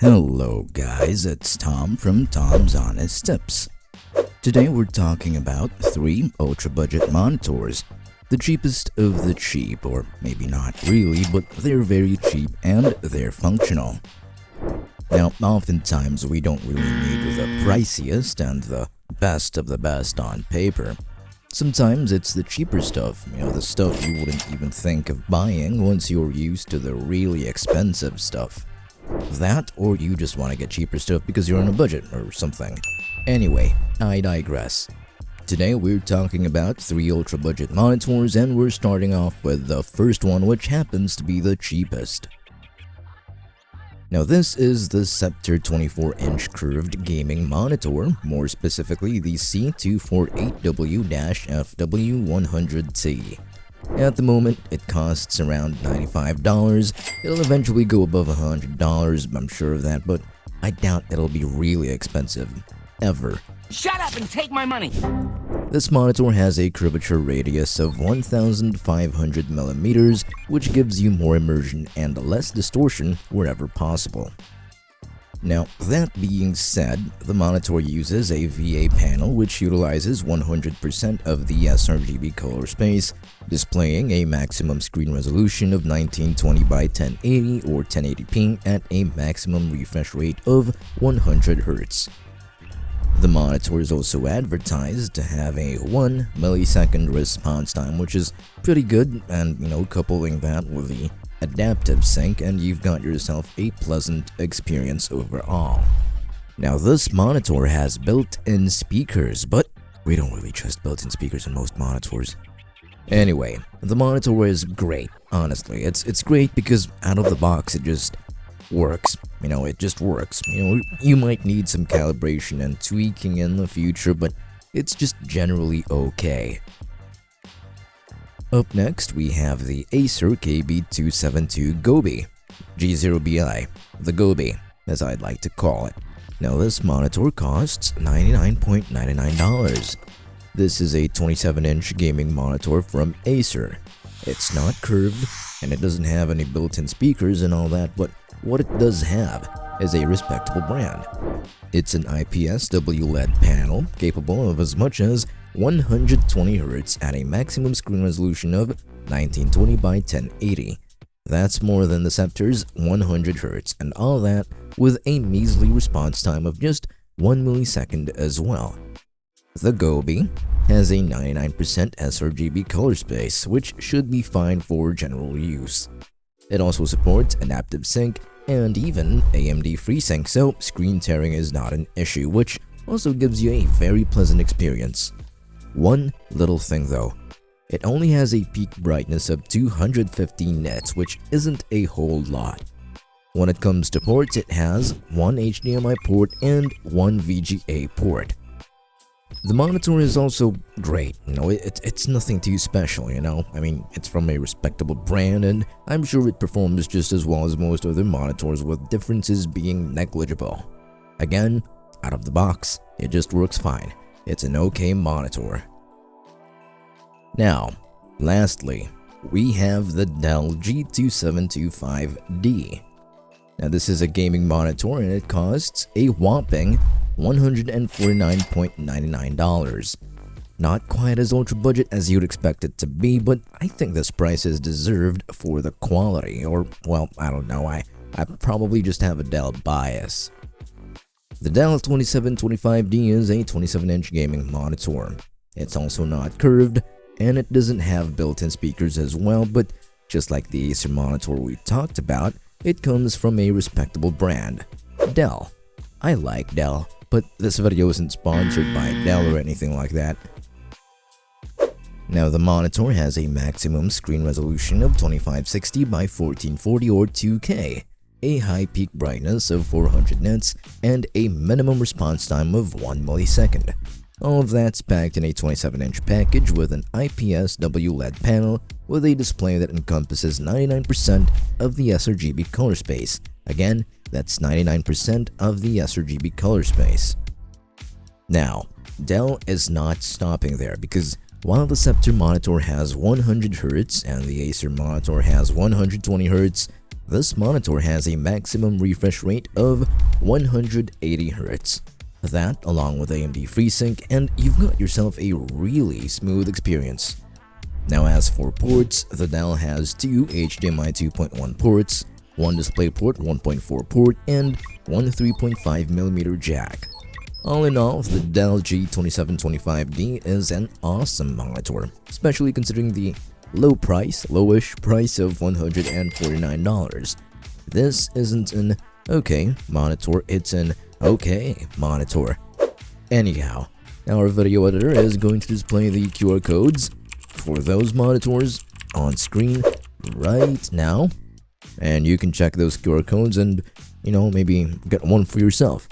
Hello guys, it's Tom from Tom's Honest Tips. Today we're talking about 3 ultra budget monitors. The cheapest of the cheap, or maybe not really, but they're very cheap and they're functional. Now, oftentimes we don't really need the priciest and the best of the best on paper. Sometimes it's the cheaper stuff, the stuff you wouldn't even think of buying once you're used to the really expensive stuff. That, or you just want to get cheaper stuff because you're on a budget or something. Anyway, I digress. Today we're talking about 3 ultra budget monitors, and we're starting off with the first one, which happens to be the cheapest. Now this is the Sceptre 24-inch curved gaming monitor, more specifically the C248W-FW100T. At the moment, it costs around $95. It'll eventually go above $100, I'm sure of that, but I doubt it'll be really expensive. Ever. Shut up and take my money! This monitor has a curvature radius of 1,500 millimeters, which gives you more immersion and less distortion wherever possible. Now, that being said, the monitor uses a VA panel which utilizes 100% of the sRGB color space, displaying a maximum screen resolution of 1920 by 1080 or 1080p at a maximum refresh rate of 100 Hz. The monitor is also advertised to have a 1 millisecond response time, which is pretty good, and coupling that with the adaptive sync, and you've got yourself a pleasant experience overall. Now this monitor has built-in speakers, but we don't really trust built-in speakers in most monitors. Anyway, the monitor is great, honestly. It's great because out of the box it just works. It just works. You might need some calibration and tweaking in the future, but it's just generally okay. Up next, we have the Acer KB272 Gobi, G0BI, the Gobi, as I'd like to call it. Now this monitor costs $99.99. This is a 27-inch gaming monitor from Acer. It's not curved, and it doesn't have any built-in speakers and all that, but what it does have is a respectable brand. It's an IPS WLED panel capable of as much as 120 Hz at a maximum screen resolution of 1920 by 1080. That's more than the Sceptre's 100 Hz, and all that with a measly response time of just 1 millisecond as well. The Gobi has a 99% sRGB color space, which should be fine for general use. It also supports adaptive sync and even AMD FreeSync, so screen tearing is not an issue, which also gives you a very pleasant experience. One little thing though, it only has a peak brightness of 250 nits, which isn't a whole lot. When it comes to ports, it has one HDMI port and one VGA port. The monitor is also great, it's nothing too special, it's from a respectable brand, and I'm sure it performs just as well as most other monitors, with differences being negligible. Again, out of the box, it just works fine. It's an okay monitor. Now, lastly, we have the Dell G2725D. Now this is a gaming monitor, and it costs a whopping $149.99. Not quite as ultra budget as you'd expect it to be, but I think this price is deserved for the quality, or well, I don't know, I probably just have a Dell bias. The Dell 2725D is a 27-inch gaming monitor. It's also not curved, and it doesn't have built-in speakers as well, but just like the Acer monitor we talked about, it comes from a respectable brand, Dell. I like Dell, but this video isn't sponsored by Dell or anything like that. Now the monitor has a maximum screen resolution of 2560 by 1440 or 2K, a high peak brightness of 400 nits, and a minimum response time of 1 millisecond. All of that's packed in a 27-inch package with an IPS WLED panel with a display that encompasses 99% of the sRGB color space. Again, that's 99% of the sRGB color space. Now, Dell is not stopping there, because while the Sceptre monitor has 100 Hz and the Acer monitor has 120 Hz, This monitor has a maximum refresh rate of 180Hz. That, along with AMD FreeSync, and you've got yourself a really smooth experience. Now as for ports, the Dell has two HDMI 2.1 ports, one DisplayPort 1.4 port, and one 3.5mm jack. All in all, the Dell G2725D is an awesome monitor, especially considering the lowish price of $149. This isn't an okay monitor, it's an okay monitor. Anyhow, our video editor is going to display the QR codes for those monitors on screen right now, and you can check those QR codes and, maybe get one for yourself.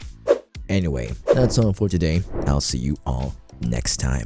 Anyway, that's all for today. I'll see you all next time.